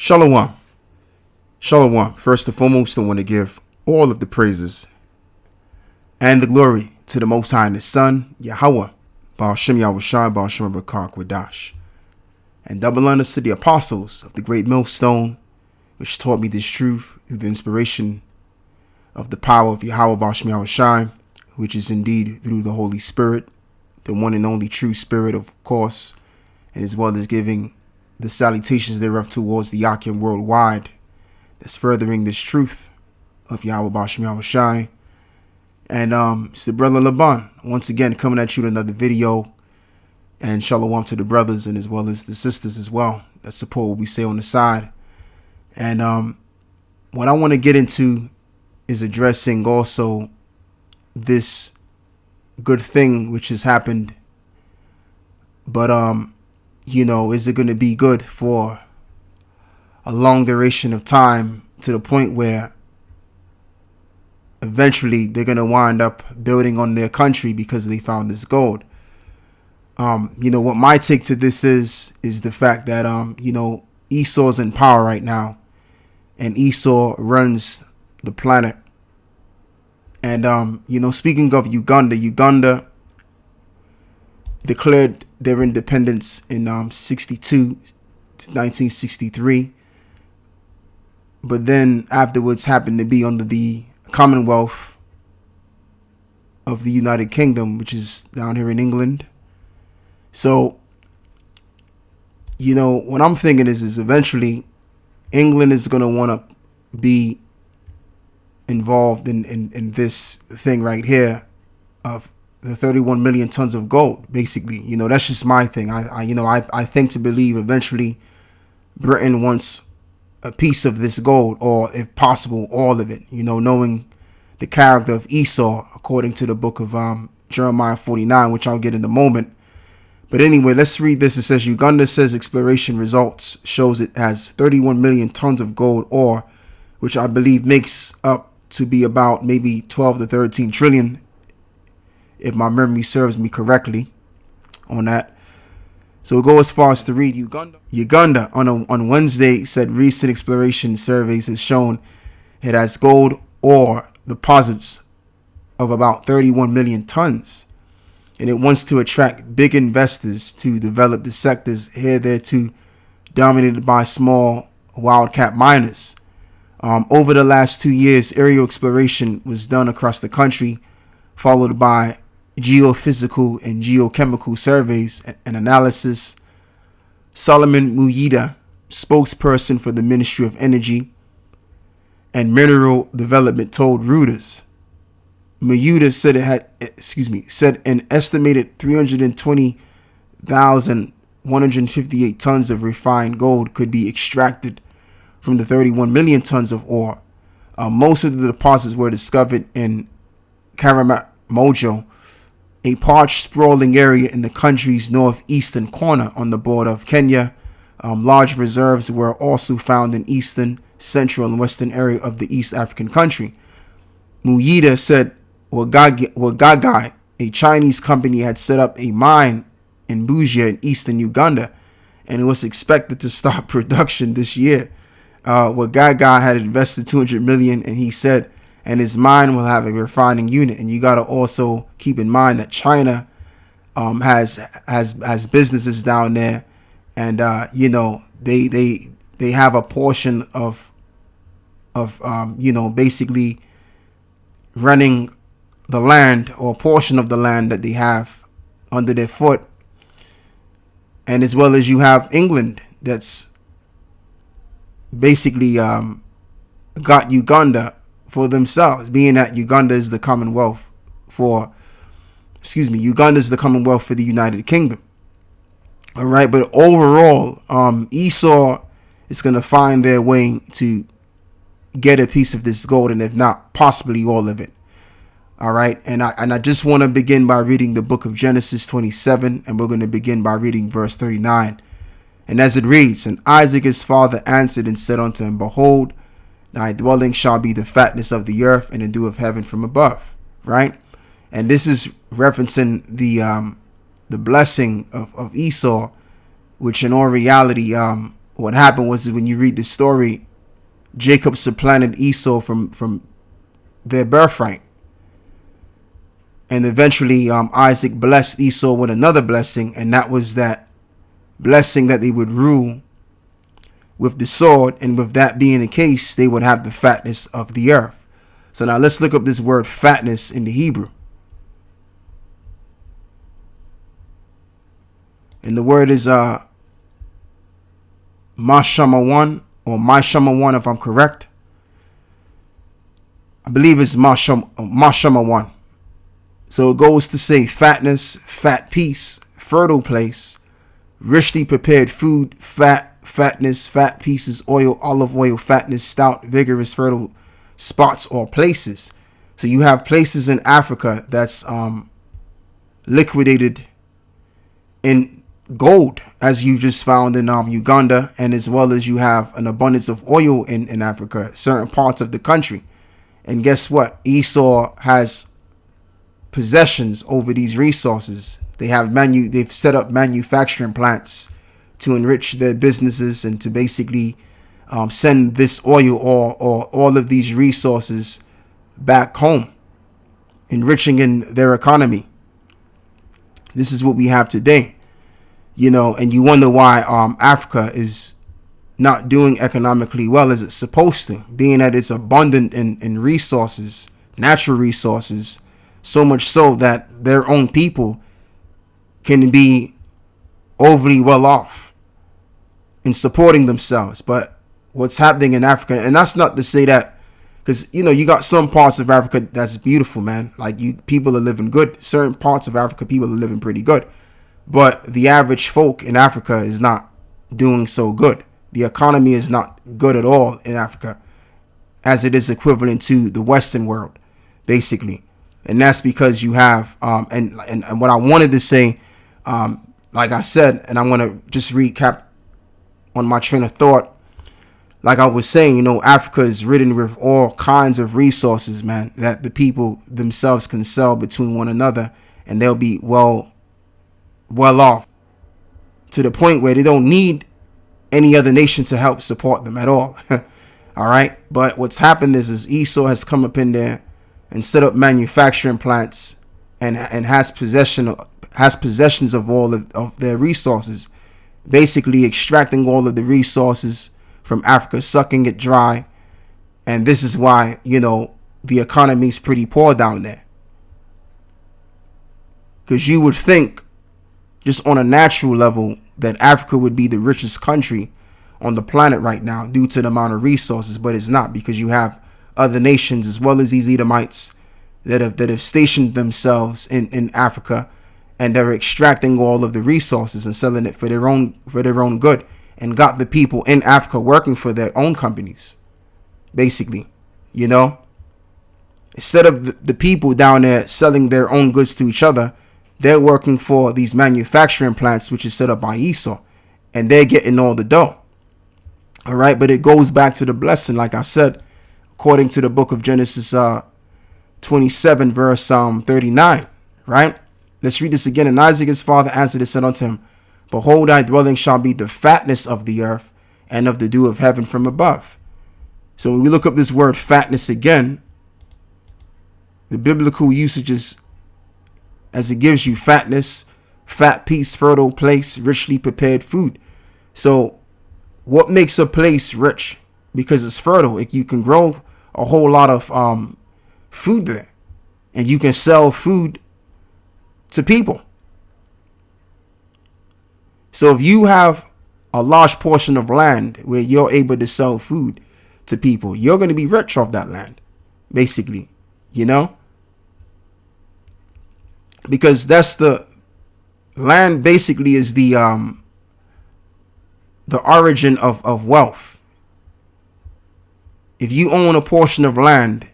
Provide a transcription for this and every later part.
Shalom. Shalom. First and foremost, I want to give all of the praises and the glory to the Most High and His Son, Yahweh, Baal Shem Yahushai, Baal Shem Barakah Quadash. And double honors to the apostles of the great millstone, which taught me this truth through the inspiration of the power of Yahweh, Baal Shem Yahushai, which is indeed through the Holy Spirit, the one and only true Spirit, of course, and as well as giving the salutations thereof towards the Yakim worldwide, that's furthering this truth of Yahweh Baal Shem Yahushai. And it's the brother Laban, once again coming at you with another video. And shalom to the brothers and as well as the sisters as well that support what we say on the side. And what I want to get into is addressing also this good thing which has happened. But you know, is it going to be good for a long duration of time to the point where eventually they're going to wind up building on their country because they found this gold? You know, what my take to this is the fact that, you know, Esau's in power right now and Esau runs the planet. And, you know, speaking of Uganda declared their independence in 1963, but then afterwards happened to be under the Commonwealth of the United Kingdom, which is down here in England. So, you know, what I'm thinking is eventually England is going to want to be involved in this thing right here of the 31 million tons of gold, basically. You know, that's just my thing. I think to believe eventually Britain wants a piece of this gold, or if possible, all of it, you know, knowing the character of Esau, according to the book of Jeremiah 49, which I'll get in a moment. But anyway, let's read this. It says, Uganda says exploration results shows it has 31 million tons of gold ore, which I believe makes up to be about maybe 12 to 13 trillion, if my memory serves me correctly on that. So we'll go as far as to read Uganda on Wednesday said recent exploration surveys has shown it has gold ore deposits of about 31 million tons. And it wants to attract big investors to develop the sectors hitherto dominated by small wildcat miners. Over the last 2 years, aerial exploration was done across the country, followed by geophysical and geochemical surveys and analysis. Solomon Muyida, spokesperson for the Ministry of Energy and Mineral Development, told Reuters. Muyida said an estimated 320,158 tons of refined gold could be extracted from the 31 million tons of ore. Most of the deposits were discovered in Karamojo, a parched, sprawling area in the country's northeastern corner on the border of Kenya. Large reserves were also found in eastern, central, and western area of the East African country. Muyida said Wagagai, a Chinese company, had set up a mine in Busia in eastern Uganda, and it was expected to start production this year. Wagagai had invested 200 million, and he said, and his mine will have a refining unit. And you got to also keep in mind that China has businesses down there, and you know, they have a portion of you know, basically running the land, or a portion of the land that they have under their foot. And as well as you have England, that's basically got Uganda for themselves, being that Uganda is the Commonwealth for the United Kingdom. All right, but overall, Esau is going to find their way to get a piece of this gold, and if not, possibly all of it. All right, and I just want to begin by reading the book of Genesis 27, and we're going to begin by reading verse 39. And as it reads, and Isaac his father answered and said unto him, Behold, thy dwelling shall be the fatness of the earth and the dew of heaven from above. Right? And this is referencing the blessing of Esau, which in all reality What happened was, when you read the story, Jacob supplanted Esau from their birthright. And eventually Isaac blessed Esau with another blessing, and that was that blessing that they would rule with the sword, and with that being the case, they would have the fatness of the earth. So now let's look up this word fatness in the Hebrew. And the word is Mashama1, or Mashama1 if I'm correct. I believe it's Mashama1. So it goes to say fatness, fat piece, fertile place, richly prepared food, fatness, fat pieces, oil, olive oil, fatness, stout, vigorous, fertile spots or places. So you have places in Africa that's liquidated in gold, as you just found in Uganda, and as well as you have an abundance of oil in Africa, certain parts of the country. And guess what? Esau has possessions over these resources. They've set up manufacturing plants to enrich their businesses and to basically send this oil or all of these resources back home, enriching in their economy. This is what we have today, and you wonder why Africa is not doing economically well as it's supposed to, being that it's abundant in resources, natural resources, so much so that their own people can be overly well off in supporting themselves. But what's happening in Africa, and that's not to say that, because you got some parts of Africa that's beautiful, man. Like, people are living good. Certain parts of Africa, people are living pretty good. But the average folk in Africa is not doing so good. The economy is not good at all in Africa, as it is equivalent to the Western world, basically. And that's because you have, and what I wanted to say, like I said, and I want to just recap on my train of thought. Like I was saying, Africa is ridden with all kinds of resources, man, that the people themselves can sell between one another, and they'll be well off, to the point where they don't need any other nation to help support them at all. All right. But what's happened is Esau has come up in there and set up manufacturing plants and has possessions of all of their resources, basically extracting all of the resources from Africa, sucking it dry. And this is why, the economy is pretty poor down there. Because you would think, just on a natural level, that Africa would be the richest country on the planet right now due to the amount of resources, but it's not, because you have other nations as well as these Edomites that have stationed themselves in Africa, and they're extracting all of the resources and selling it for their own good, and got the people in Africa working for their own companies, basically. Instead of the people down there selling their own goods to each other, they're working for these manufacturing plants, which is set up by Esau, and they're getting all the dough. All right, but it goes back to the blessing, like I said, according to the book of Genesis 27, verse 39, right? Let's read this again. And Isaac his father answered and said unto him, Behold, thy dwelling shall be the fatness of the earth, and of the dew of heaven from above. So when we look up this word fatness again, the biblical usages, as it gives you fatness, fat piece, fertile place, richly prepared food. So what makes a place rich? Because it's fertile. You can grow a whole lot of food there, and you can sell food to people. So if you have a large portion of land where you're able to sell food to people, you're going to be rich off that land, basically, because that's the land basically is the origin of wealth. If you own a portion of land,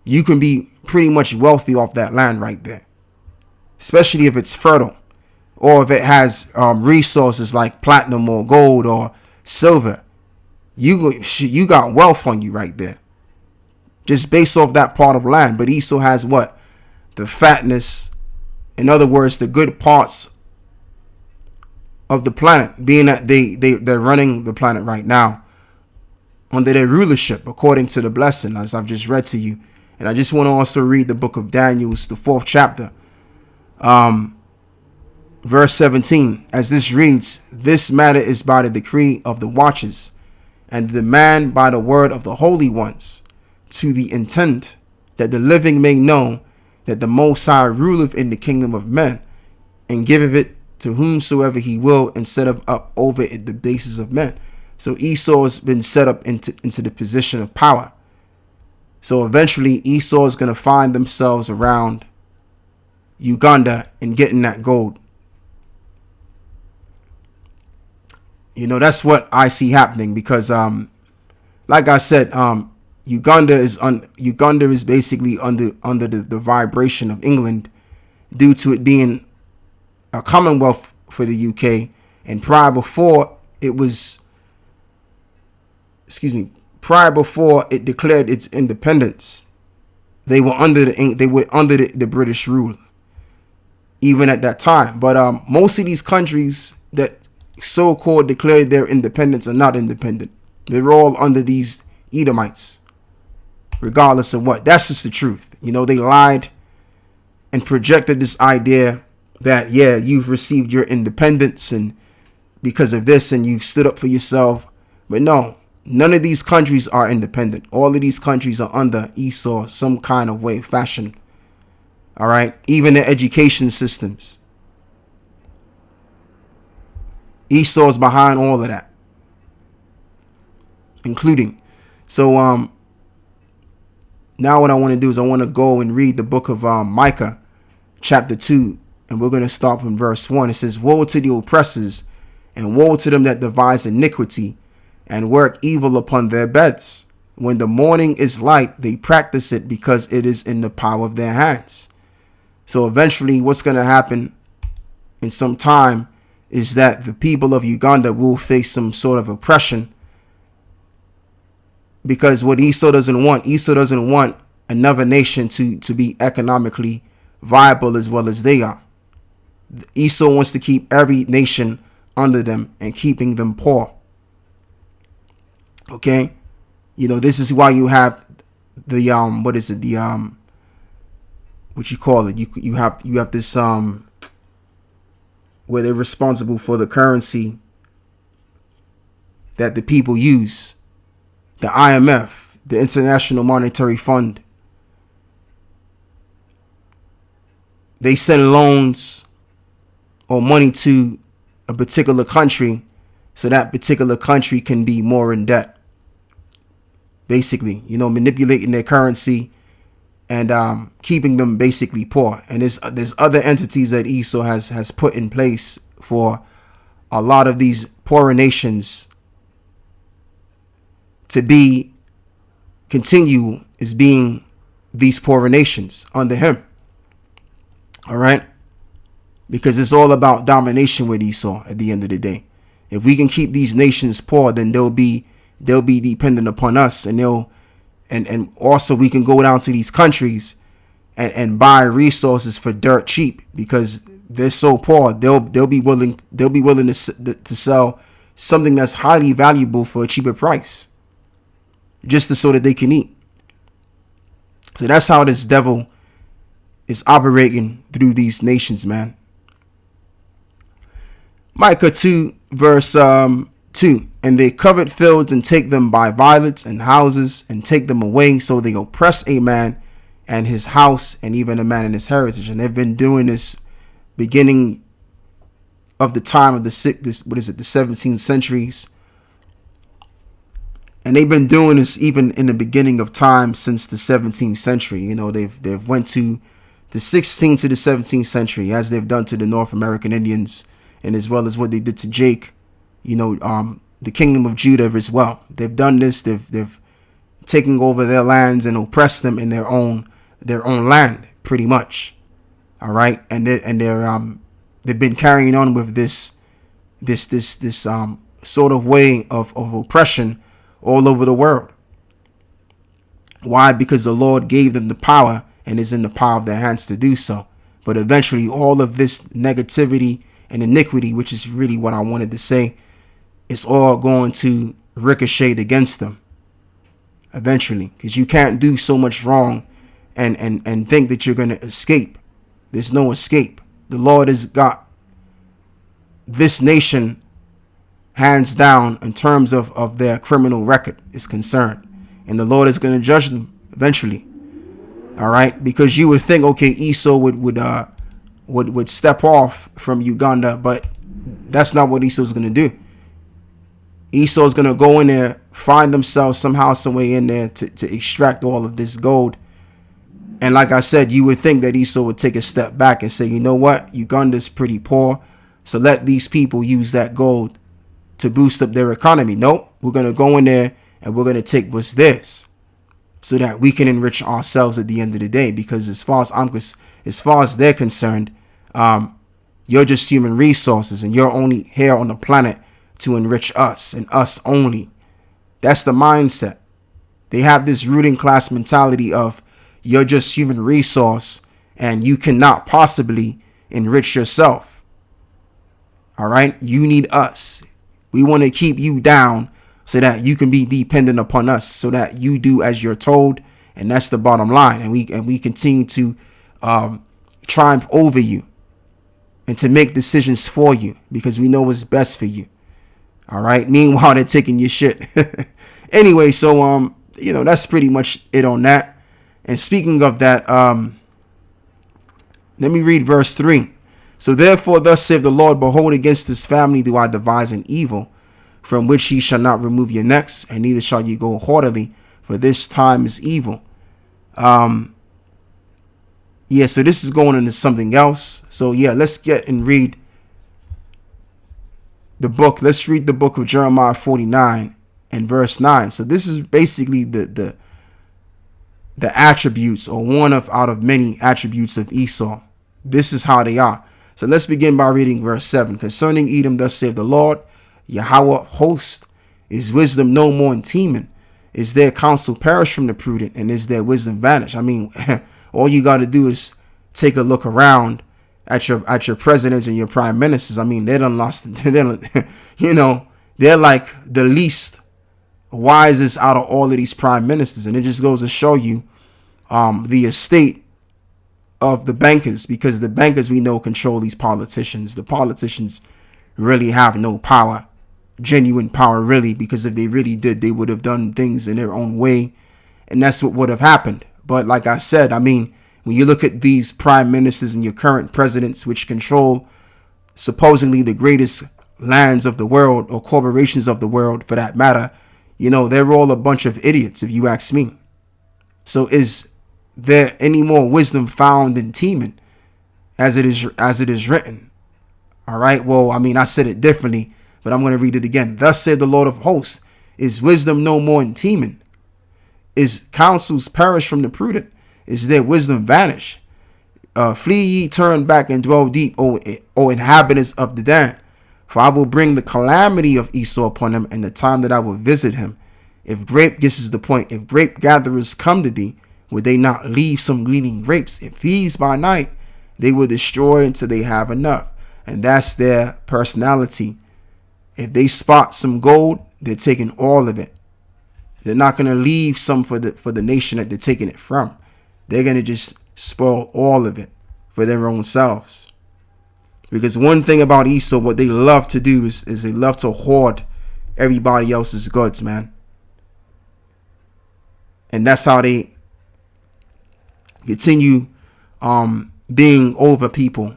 you can be pretty much wealthy off that land right there, especially if it's fertile, or if it has resources like platinum or gold or silver. You got wealth on you right there, just based off that part of land. But Esau has what? The fatness. In other words, the good parts of the planet, being that they're running the planet right now under their rulership, according to the blessing, as I've just read to you. And I just want to also read the book of Daniel, the 4th chapter, verse 17, as this reads, "This matter is by the decree of the watchers, and the demand by the word of the holy ones, to the intent that the living may know that the Most High ruleth in the kingdom of men, and giveth it to whomsoever he will, and set up over it the bases of men." So Esau has been set up into the position of power. So eventually Esau is going to find themselves around Uganda and getting that gold. You know, that's what I see happening, because like I said, Uganda is basically under the vibration of England, due to it being a commonwealth for the UK. And prior before it declared its independence, they were under the British rule even at that time. But most of these countries that so-called declared their independence are not independent. They're all under these Edomites, regardless of what. That's just the truth. You know, they lied and projected this idea that, yeah, you've received your independence and because of this, and you've stood up for yourself. But no, none of these countries are independent. All of these countries are under Esau, some kind of way, fashion. All right. Even the education systems. Esau is behind all of that, including. So now what I want to do is I want to go and read the book of Micah chapter 2, and we're going to start from verse 1. It says, "Woe to the oppressors, and woe to them that devise iniquity, and work evil upon their beds. When the morning is light, they practice it, because it is in the power of their hands." So eventually what's going to happen in some time is that the people of Uganda will face some sort of oppression, because what Esau doesn't want another nation to be economically viable as well as they are. Esau wants to keep every nation under them and keeping them poor. Okay, you know, this is why you have the what you call it? You have this where they're responsible for the currency that the people use, the IMF, the International Monetary Fund. They send loans or money to a particular country so that particular country can be more in debt. Basically, you know, manipulating their currency and keeping them basically poor. And there's other entities that Esau has put in place for a lot of these poorer nations to continue as being these poorer nations under him. All right, because it's all about domination with Esau at the end of the day. If we can keep these nations poor, then they'll be dependent upon us, and and also we can go down to these countries and buy resources for dirt cheap, because they're so poor. They'll be willing to sell something that's highly valuable for a cheaper price, just so that they can eat. So that's how this devil is operating through these nations, man. Micah 2 verse 2. "And they covet fields and take them by violence, and houses and take them away. So they oppress a man and his house, and even a man and his heritage." And they've been doing this beginning of the time of the 17th centuries. And they've been doing this even in the beginning of time since the 17th century. You know, they've went to the 16th to the 17th century, as they've done to the North American Indians, and as well as what they did to Jake, you know, the kingdom of Judah as well. They've done this. They've taken over their lands and oppressed them in their own land, pretty much. All right, and they've been carrying on with this sort of way of oppression all over the world. Why? Because the Lord gave them the power, and is in the power of their hands to do so. But eventually all of this negativity and iniquity, which is really what I wanted to say, it's all going to ricochet against them eventually, because you can't do so much wrong and think that you're going to escape. There's no escape. The Lord has got this nation hands down in terms of their criminal record is concerned, and the Lord is going to judge them eventually. All right, because you would think, okay, Esau would step off from Uganda, but that's not what Esau's going to do. Esau's going to go in there, find themselves somehow, some way in there to extract all of this gold. And like I said, you would think that Esau would take a step back and say, you know what, Uganda's pretty poor, so let these people use that gold to boost up their economy. Nope, we're going to go in there and we're going to take what's theirs so that we can enrich ourselves at the end of the day. Because as far as they're concerned, you're just human resources, and you're only here on the planet to enrich us and us only. That's the mindset. They have this ruling class mentality of you're just human resource and you cannot possibly enrich yourself. All right. You need us. We want to keep you down so that you can be dependent upon us, so that you do as you're told. And that's the bottom line. And we continue to triumph over you and to make decisions for you because we know what's best for you. All right. Meanwhile, they're taking your shit. Anyway, so that's pretty much it on that. And speaking of that, let me read verse 3. So therefore, thus saith the Lord, behold, against this family do I devise an evil, from which ye shall not remove your necks, and neither shall ye go haughtily, for this time is evil. So this is going into something else. So let's get and read the book. Let's read the book of Jeremiah 49 and verse 9. So this is basically the attributes, or one out of many attributes of Esau. This is how they are. So let's begin by reading verse 7. Concerning Edom, thus saith the Lord, Yahweh host, is wisdom no more in Teman? Is their counsel perished from the prudent, and is their wisdom vanished? I mean, all you got to do is take a look around at your presidents and your prime ministers. I mean, they done lost. They're like the least wisest out of all of these prime ministers, and it just goes to show you the estate of the bankers, because the bankers, we know, control these politicians. The politicians really have no power, genuine power, really, because if they really did, they would have done things in their own way, and that's what would have happened. But like I said, I mean, when you look at these prime ministers and your current presidents, which control supposedly the greatest lands of the world, or corporations of the world for that matter, they're all a bunch of idiots, if you ask me. So is there any more wisdom found in Teman, as it is written? All right. Well, I mean, I said it differently, but I'm going to read it again. Thus said the Lord of hosts, is wisdom no more in Teman? Is counsels perished from the prudent? Is their wisdom vanished? Flee ye, turn back, and dwell deep, O inhabitants of Dedan. For I will bring the calamity of Esau upon him, and the time that I will visit him. This is the point, if grape gatherers come to thee, would they not leave some gleaning grapes? If thieves by night, they will destroy until they have enough. And that's their personality. If they spot some gold, they're taking all of it. They're not going to leave some for the nation that they're taking it from. They're going to just spoil all of it for their own selves. Because one thing about Esau, what they love to do is they love to hoard everybody else's goods, man. And that's how they continue being over people.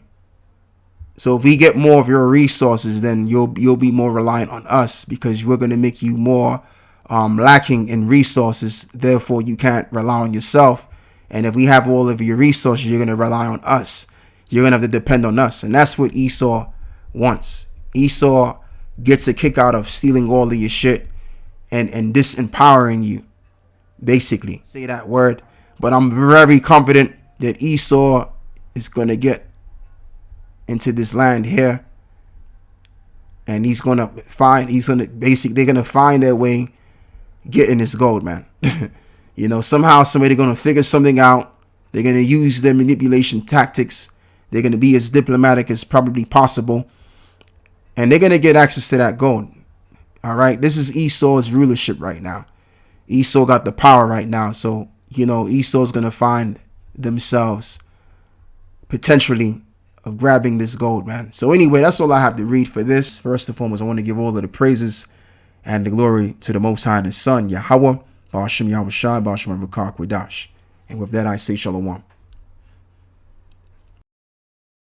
So if we get more of your resources, then you'll be more reliant on us, because we're going to make you more lacking in resources. Therefore, you can't rely on yourself. And if we have all of your resources, you're going to rely on us. You're going to have to depend on us. And that's what Esau wants. Esau gets a kick out of stealing all of your shit and disempowering you, basically. Say that word. But I'm very confident that Esau is going to get into this land here. And they're going to find their way getting this gold, man. Somehow, somebody going to figure something out. They're going to use their manipulation tactics. They're going to be as diplomatic as probably possible. And they're going to get access to that gold. All right. This is Esau's rulership right now. Esau got the power right now. So, Esau's going to find themselves potentially of grabbing this gold, man. So anyway, that's all I have to read for this. First and foremost, I want to give all of the praises and the glory to the Most High and His Son, Yahweh, Ba'ashem Yahweh Shai, Ba'ashem Rukah Kwadash. And with that, I say Shalom.